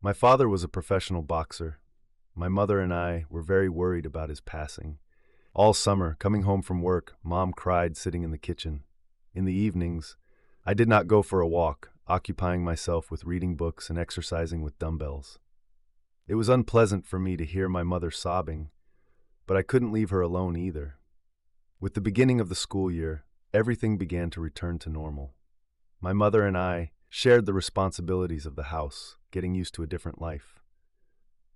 My father was a professional boxer. My mother and I were very worried about his passing. All summer, coming home from work, Mom cried sitting in the kitchen. In the evenings, I did not go for a walk, occupying myself with reading books and exercising with dumbbells. It was unpleasant for me to hear my mother sobbing, but I couldn't leave her alone either. With the beginning of the school year, everything began to return to normal. My mother and I shared the responsibilities of the house, getting used to a different life.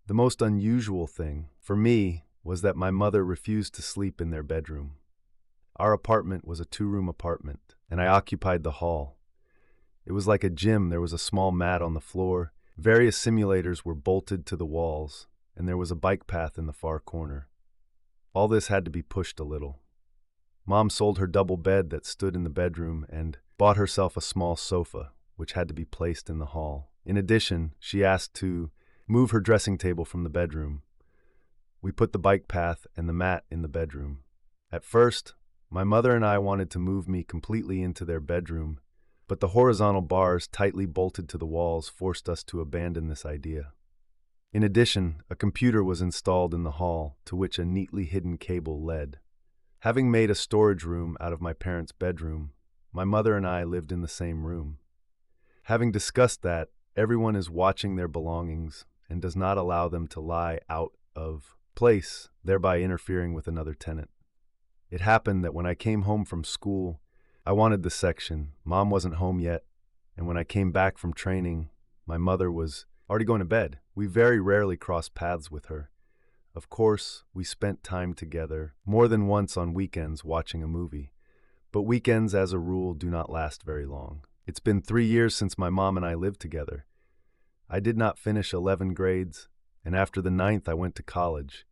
The most unusual thing, for me, was that my mother refused to sleep in their bedroom. Our apartment was a two-room apartment, and I occupied the hall. It was like a gym. There was a small mat on the floor, various simulators were bolted to the walls, and there was a bike path in the far corner. All this had to be pushed a little. Mom sold her double bed that stood in the bedroom and bought herself a small sofa, which had to be placed in the hall. In addition, she asked to move her dressing table from the bedroom. We put the bike path and the mat in the bedroom. At first, my mother and I wanted to move me completely into their bedroom, but the horizontal bars tightly bolted to the walls forced us to abandon this idea. In addition, a computer was installed in the hall, to which a neatly hidden cable led. Having made a storage room out of my parents' bedroom, my mother and I lived in the same room. Having discussed that, everyone is watching their belongings and does not allow them to lie out of place, thereby interfering with another tenant. It happened that when I came home from school, I wanted the section. Mom wasn't home yet, and when I came back from training, my mother was already going to bed. We very rarely crossed paths with her. Of course, we spent time together more than once on weekends watching a movie, but weekends as a rule do not last very long. It's been 3 years since my mom and I lived together. I did not finish 11 grades, and after the 9th I went to college.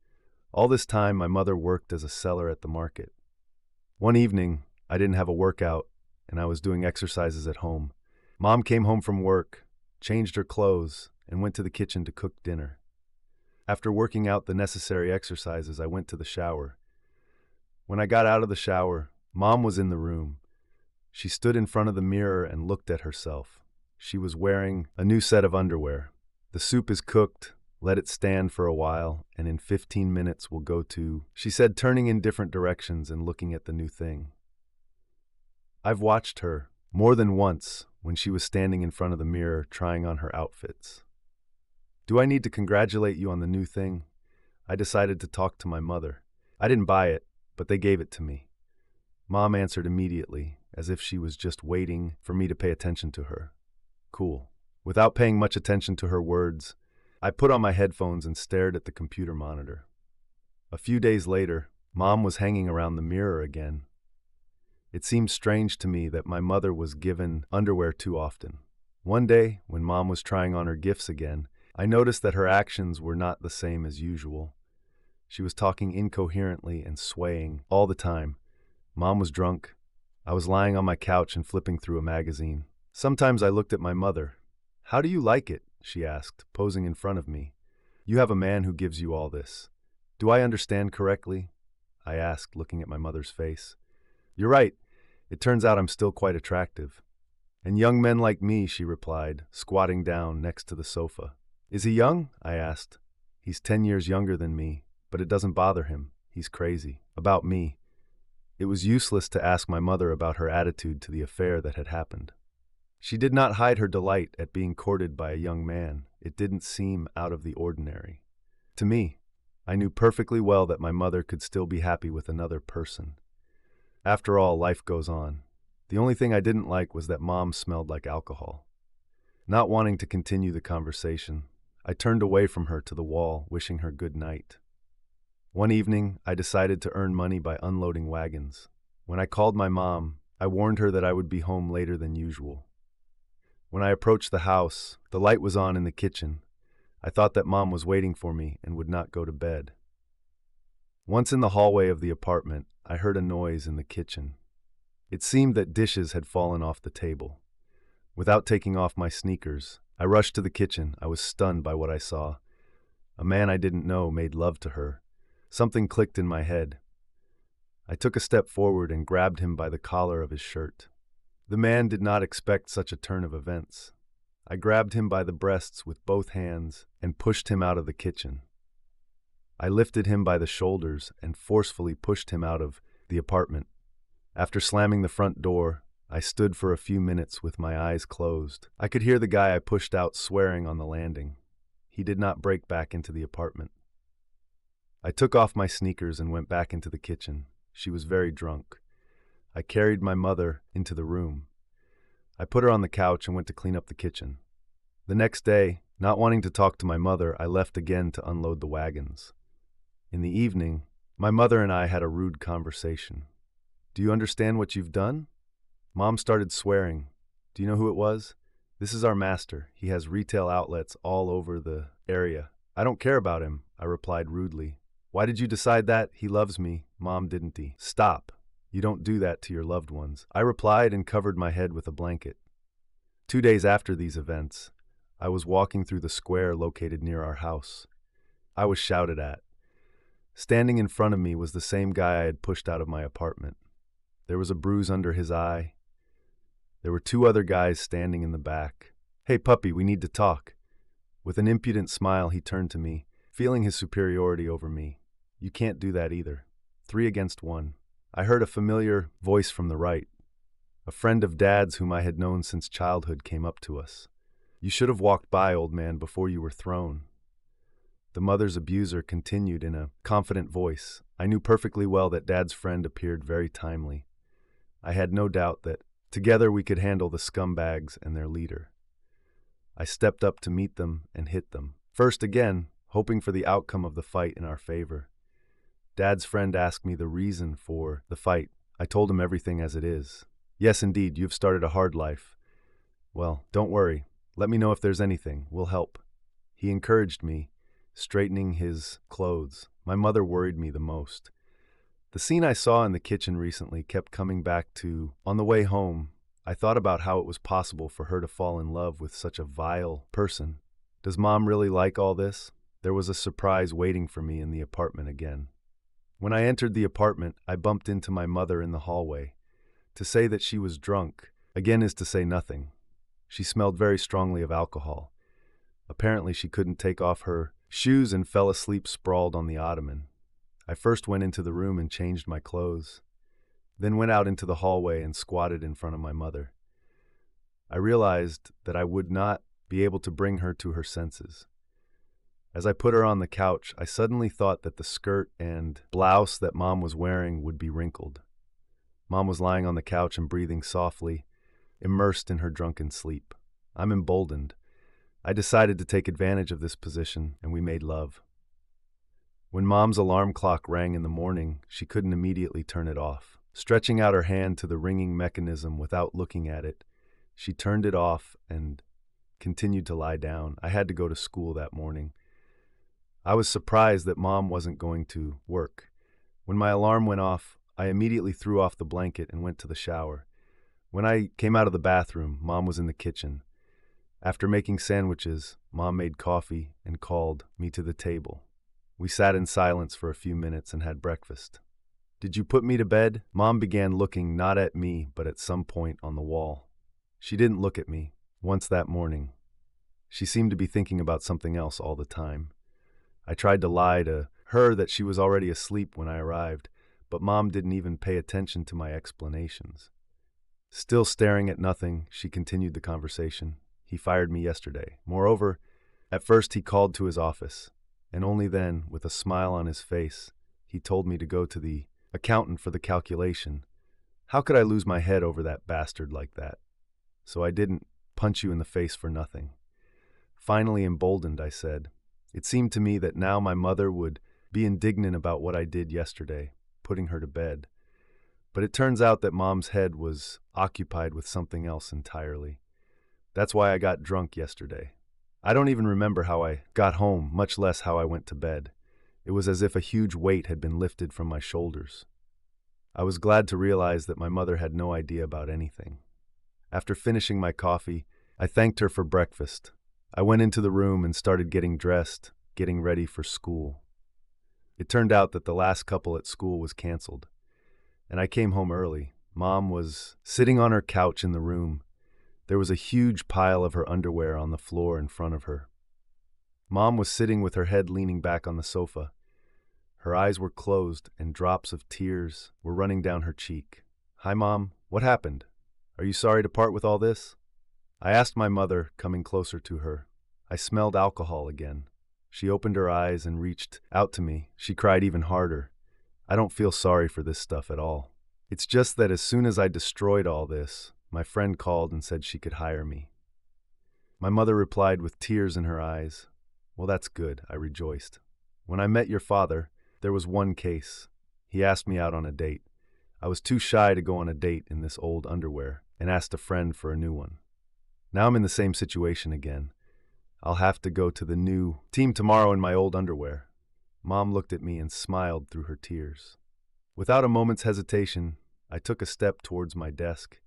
All this time my mother worked as a seller at the market. One evening, I didn't have a workout, and I was doing exercises at home. Mom came home from work, changed her clothes, and went to the kitchen to cook dinner. After working out the necessary exercises, I went to the shower. When I got out of the shower, Mom was in the room. She stood in front of the mirror and looked at herself. She was wearing a new set of underwear. "The soup is cooked. Let it stand for a while, and in 15 minutes we'll go to," she said, turning in different directions and looking at the new thing. I've watched her more than once when she was standing in front of the mirror trying on her outfits. "Do I need to congratulate you on the new thing?" I decided to talk to my mother. "I didn't buy it, but they gave it to me." Mom answered immediately, as if she was just waiting for me to pay attention to her. "Cool." Without paying much attention to her words, I put on my headphones and stared at the computer monitor. A few days later, Mom was hanging around the mirror again. It seemed strange to me that my mother was given underwear too often. One day, when Mom was trying on her gifts again, I noticed that her actions were not the same as usual. She was talking incoherently and swaying all the time. Mom was drunk. I was lying on my couch and flipping through a magazine. Sometimes I looked at my mother. "How do you like it?" she asked, posing in front of me. "You have a man who gives you all this. Do I understand correctly?" I asked, looking at my mother's face. "You're right. It turns out I'm still quite attractive." "And young men like me," she replied, squatting down next to the sofa. "Is he young?" I asked. "He's 10 years younger than me, but it doesn't bother him. He's crazy. About me." It was useless to ask my mother about her attitude to the affair that had happened. She did not hide her delight at being courted by a young man. It didn't seem out of the ordinary. To me, I knew perfectly well that my mother could still be happy with another person. After all, life goes on. The only thing I didn't like was that Mom smelled like alcohol. Not wanting to continue the conversation, I turned away from her to the wall, wishing her good night. One evening, I decided to earn money by unloading wagons. When I called my mom, I warned her that I would be home later than usual. When I approached the house, the light was on in the kitchen. I thought that Mom was waiting for me and would not go to bed. Once in the hallway of the apartment, I heard a noise in the kitchen. It seemed that dishes had fallen off the table. Without taking off my sneakers, I rushed to the kitchen. I was stunned by what I saw. A man I didn't know made love to her. Something clicked in my head. I took a step forward and grabbed him by the collar of his shirt. The man did not expect such a turn of events. I grabbed him by the breasts with both hands and pushed him out of the kitchen. I lifted him by the shoulders and forcefully pushed him out of the apartment. After slamming the front door, I stood for a few minutes with my eyes closed. I could hear the guy I pushed out swearing on the landing. He did not break back into the apartment. I took off my sneakers and went back into the kitchen. She was very drunk. I carried my mother into the room. I put her on the couch and went to clean up the kitchen. The next day, not wanting to talk to my mother, I left again to unload the wagons. In the evening, my mother and I had a rude conversation. "Do you understand what you've done?" Mom started swearing. "Do you know who it was? This is our master. He has retail outlets all over the area." "I don't care about him," I replied rudely. "Why did you decide that? He loves me. Mom, didn't he?" "Stop. You don't do that to your loved ones," I replied and covered my head with a blanket. 2 days after these events, I was walking through the square located near our house. I was shouted at. Standing in front of me was the same guy I had pushed out of my apartment. There was a bruise under his eye. There were 2 other guys standing in the back. "Hey puppy, we need to talk." With an impudent smile, he turned to me, feeling his superiority over me. "You can't do that either. 3 against 1. I heard a familiar voice from the right. A friend of Dad's whom I had known since childhood came up to us. "You should have walked by, old man, before you were thrown." The mother's abuser continued in a confident voice. I knew perfectly well that Dad's friend appeared very timely. I had no doubt that together we could handle the scumbags and their leader. I stepped up to meet them and hit them. First again, hoping for the outcome of the fight in our favor. Dad's friend asked me the reason for the fight. I told him everything as it is. "Yes, indeed, you've started a hard life. Well, don't worry. Let me know if there's anything. We'll help." He encouraged me, straightening his clothes. My mother worried me the most. The scene I saw in the kitchen recently kept coming back to. On the way home, I thought about how it was possible for her to fall in love with such a vile person. Does Mom really like all this? There was a surprise waiting for me in the apartment again. When I entered the apartment, I bumped into my mother in the hallway. To say that she was drunk, again, is to say nothing. She smelled very strongly of alcohol. Apparently she couldn't take off her shoes and fell asleep sprawled on the ottoman. I first went into the room and changed my clothes, then went out into the hallway and squatted in front of my mother. I realized that I would not be able to bring her to her senses. As I put her on the couch, I suddenly thought that the skirt and blouse that Mom was wearing would be wrinkled. Mom was lying on the couch and breathing softly, immersed in her drunken sleep. I'm emboldened. I decided to take advantage of this position, and we made love. When Mom's alarm clock rang in the morning, she couldn't immediately turn it off. Stretching out her hand to the ringing mechanism without looking at it, she turned it off and continued to lie down. I had to go to school that morning. I was surprised that Mom wasn't going to work. When my alarm went off, I immediately threw off the blanket and went to the shower. When I came out of the bathroom, Mom was in the kitchen. After making sandwiches, Mom made coffee and called me to the table. We sat in silence for a few minutes and had breakfast. "Did you put me to bed?" Mom began looking not at me, but at some point on the wall. She didn't look at me once that morning. She seemed to be thinking about something else all the time. I tried to lie to her that she was already asleep when I arrived, but Mom didn't even pay attention to my explanations. Still staring at nothing, she continued the conversation. "He fired me yesterday. Moreover, at first he called to his office, and only then, with a smile on his face, he told me to go to the accountant for the calculation. How could I lose my head over that bastard like that? So I didn't punch you in the face for nothing." Finally emboldened, I said, "It seemed to me that now my mother would be indignant about what I did yesterday, putting her to bed. But it turns out that Mom's head was occupied with something else entirely. That's why I got drunk yesterday. I don't even remember how I got home, much less how I went to bed. It was as if a huge weight had been lifted from my shoulders." I was glad to realize that my mother had no idea about anything. After finishing my coffee, I thanked her for breakfast. I went into the room and started getting dressed, getting ready for school. It turned out that the last couple at school was canceled, and I came home early. Mom was sitting on her couch in the room. There was a huge pile of her underwear on the floor in front of her. Mom was sitting with her head leaning back on the sofa. Her eyes were closed and drops of tears were running down her cheek. "Hi, Mom. What happened? Are you sorry to part with all this?" I asked my mother, coming closer to her. I smelled alcohol again. She opened her eyes and reached out to me. She cried even harder. "I don't feel sorry for this stuff at all. It's just that as soon as I destroyed all this, my friend called and said she could hire me." My mother replied with tears in her eyes. "Well, that's good," I rejoiced. "When I met your father, there was one case. He asked me out on a date. I was too shy to go on a date in this old underwear and asked a friend for a new one. Now I'm in the same situation again. I'll have to go to the new team tomorrow in my old underwear." Mom looked at me and smiled through her tears. Without a moment's hesitation, I took a step towards my desk.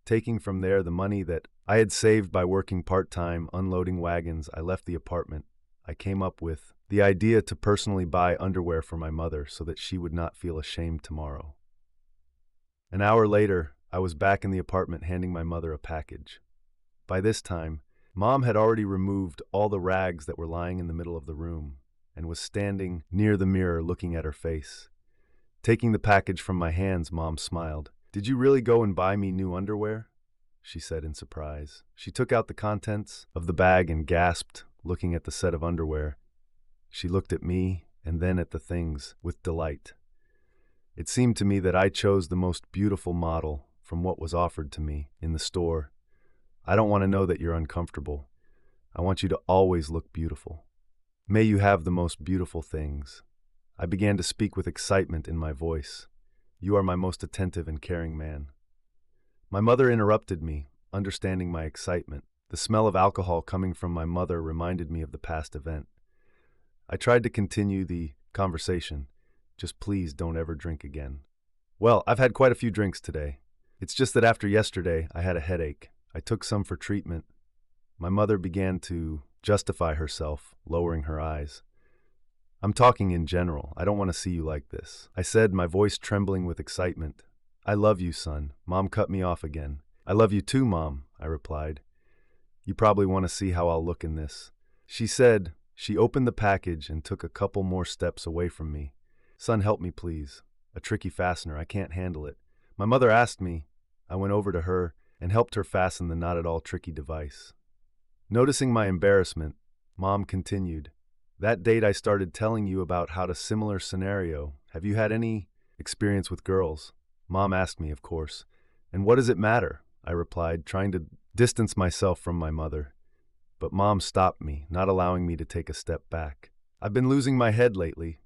Taking from there the money that I had saved by working part-time unloading wagons, I left the apartment. I came up with the idea to personally buy underwear for my mother so that she would not feel ashamed tomorrow. An hour later, I was back in the apartment handing my mother a package. By this time, Mom had already removed all the rags that were lying in the middle of the room and was standing near the mirror looking at her face. Taking the package from my hands, Mom smiled. "Did you really go and buy me new underwear?" she said in surprise. She took out the contents of the bag and gasped, looking at the set of underwear. She looked at me and then at the things with delight. It seemed to me that I chose the most beautiful model from what was offered to me in the store. "I don't want to know that you're uncomfortable. I want you to always look beautiful. May you have the most beautiful things." I began to speak with excitement in my voice. "You are my most attentive and caring man." My mother interrupted me, understanding my excitement. The smell of alcohol coming from my mother reminded me of the past event. I tried to continue the conversation. "Just please don't ever drink again." "Well, I've had quite a few drinks today. It's just that after yesterday, I had a headache. I took some for treatment." My mother began to justify herself, lowering her eyes. "I'm talking in general. I don't want to see you like this," I said, my voice trembling with excitement. "I love you, son." Mom cut me off again. "I love you too, Mom," I replied. "You probably want to see how I'll look in this," she said. She opened the package and took a couple more steps away from me. "Son, help me, please. A tricky fastener. I can't handle it." My mother asked me. I went over to her and helped her fasten the not at all tricky device. Noticing my embarrassment, Mom continued. "That date I started telling you about how to similar scenario. Have you had any experience with girls?" Mom asked me, of course. "And what does it matter?" I replied, trying to distance myself from my mother. But Mom stopped me, not allowing me to take a step back. "I've been losing my head lately."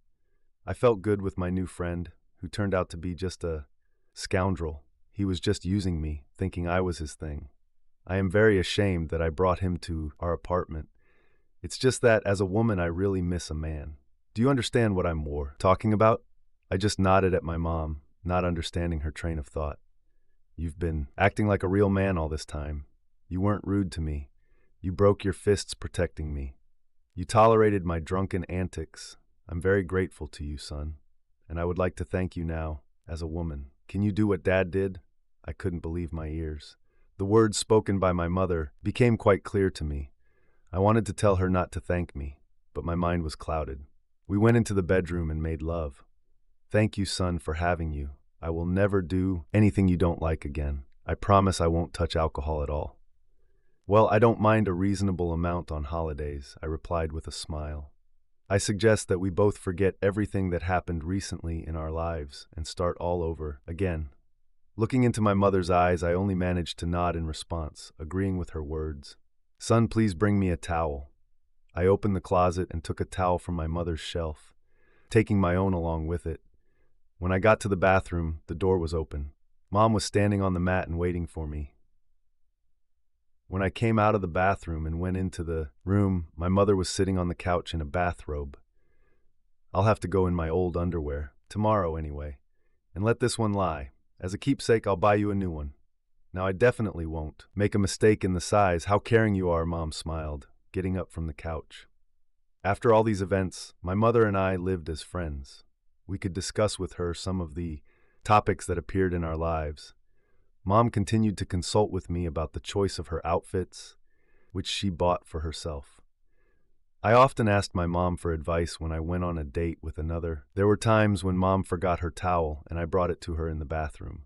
I felt good with my new friend, who turned out to be just a scoundrel. He was just using me, thinking I was his thing. I am very ashamed that I brought him to our apartment. It's just that, as a woman, I really miss a man. Do you understand what I'm talking about? I just nodded at my mom, not understanding her train of thought. "You've been acting like a real man all this time. You weren't rude to me. You broke your fists protecting me. You tolerated my drunken antics. I'm very grateful to you, son. And I would like to thank you now, as a woman. Can you do what Dad did?" I couldn't believe my ears. The words spoken by my mother became quite clear to me. I wanted to tell her not to thank me, but my mind was clouded. We went into the bedroom and made love. "Thank you, son, for having you. I will never do anything you don't like again. I promise I won't touch alcohol at all." "Well, I don't mind a reasonable amount on holidays," I replied with a smile. "I suggest that we both forget everything that happened recently in our lives and start all over again." Looking into my mother's eyes, I only managed to nod in response, agreeing with her words. "Son, please bring me a towel." I opened the closet and took a towel from my mother's shelf, taking my own along with it. When I got to the bathroom, the door was open. Mom was standing on the mat and waiting for me. When I came out of the bathroom and went into the room, my mother was sitting on the couch in a bathrobe. "I'll have to go in my old underwear, tomorrow anyway, and let this one lie. As a keepsake, I'll buy you a new one. Now I definitely won't make a mistake in the size. How caring you are," Mom smiled, getting up from the couch. After all these events, my mother and I lived as friends. We could discuss with her some of the topics that appeared in our lives. Mom continued to consult with me about the choice of her outfits, which she bought for herself. I often asked my mom for advice when I went on a date with another. There were times when Mom forgot her towel and I brought it to her in the bathroom.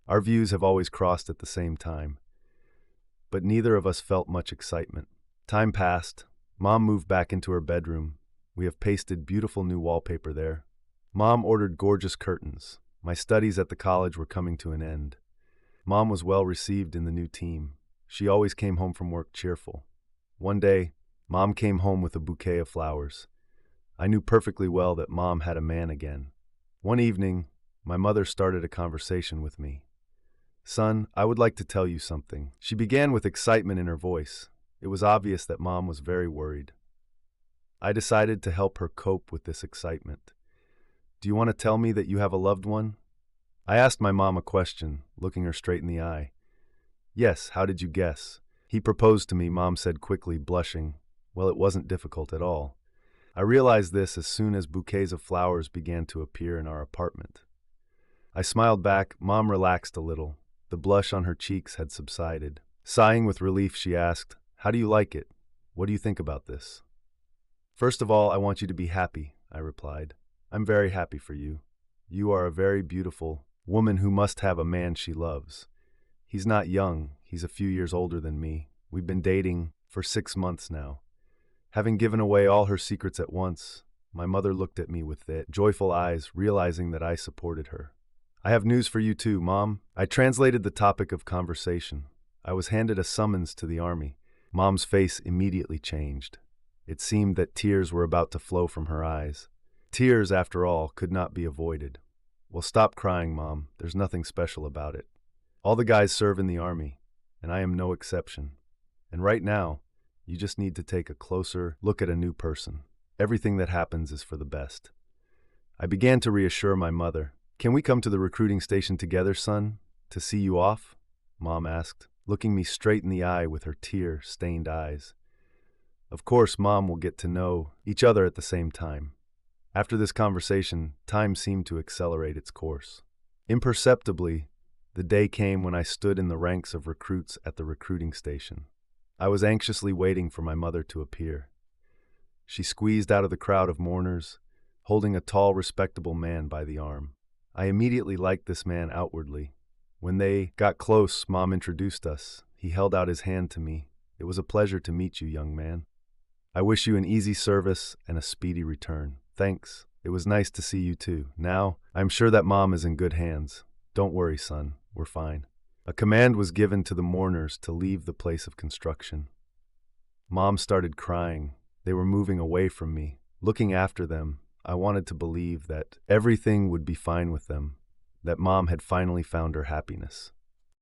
Our views have always crossed at the same time, but neither of us felt much excitement. Time passed. Mom moved back into her bedroom. We have pasted beautiful new wallpaper there. Mom ordered gorgeous curtains. My studies at the college were coming to an end. Mom was well received in the new team. She always came home from work cheerful. One day, Mom came home with a bouquet of flowers. I knew perfectly well that Mom had a man again. One evening, my mother started a conversation with me. "Son, I would like to tell you something." She began with excitement in her voice. It was obvious that Mom was very worried. I decided to help her cope with this excitement. "Do you want to tell me that you have a loved one?" I asked my mom a question, looking her straight in the eye. "Yes, how did you guess?" "He proposed to me," Mom said quickly, blushing. Well, it wasn't difficult at all. I realized this as soon as bouquets of flowers began to appear in our apartment. I smiled back. Mom relaxed a little. The blush on her cheeks had subsided. Sighing with relief, she asked, "How do you like it? What do you think about this?" "First of all, I want you to be happy," I replied. "I'm very happy for you. You are a very beautiful woman who must have a man she loves. He's not young. He's a few years older than me. We've been dating for 6 months now." Having given away all her secrets at once, my mother looked at me with joyful eyes, realizing that I supported her. "I have news for you too, Mom." I translated the topic of conversation. I was handed a summons to the army. Mom's face immediately changed. It seemed that tears were about to flow from her eyes. Tears, after all, could not be avoided. "Well, stop crying, Mom. There's nothing special about it. All the guys serve in the army, and I am no exception. And right now, you just need to take a closer look at a new person. Everything that happens is for the best." I began to reassure my mother. "Can we come to the recruiting station together, son, to see you off?" Mom asked, looking me straight in the eye with her tear-stained eyes. Of course, Mom will get to know each other at the same time. After this conversation, time seemed to accelerate its course. Imperceptibly, the day came when I stood in the ranks of recruits at the recruiting station. I was anxiously waiting for my mother to appear. She squeezed out of the crowd of mourners, holding a tall, respectable man by the arm. I immediately liked this man outwardly. When they got close, Mom introduced us. He held out his hand to me. "It was a pleasure to meet you, young man. I wish you an easy service and a speedy return." "Thanks. It was nice to see you too. Now, I'm sure that Mom is in good hands. Don't worry, son. We're fine." A command was given to the mourners to leave the place of construction. Mom started crying. They were moving away from me. Looking after them, I wanted to believe that everything would be fine with them, that Mom had finally found her happiness.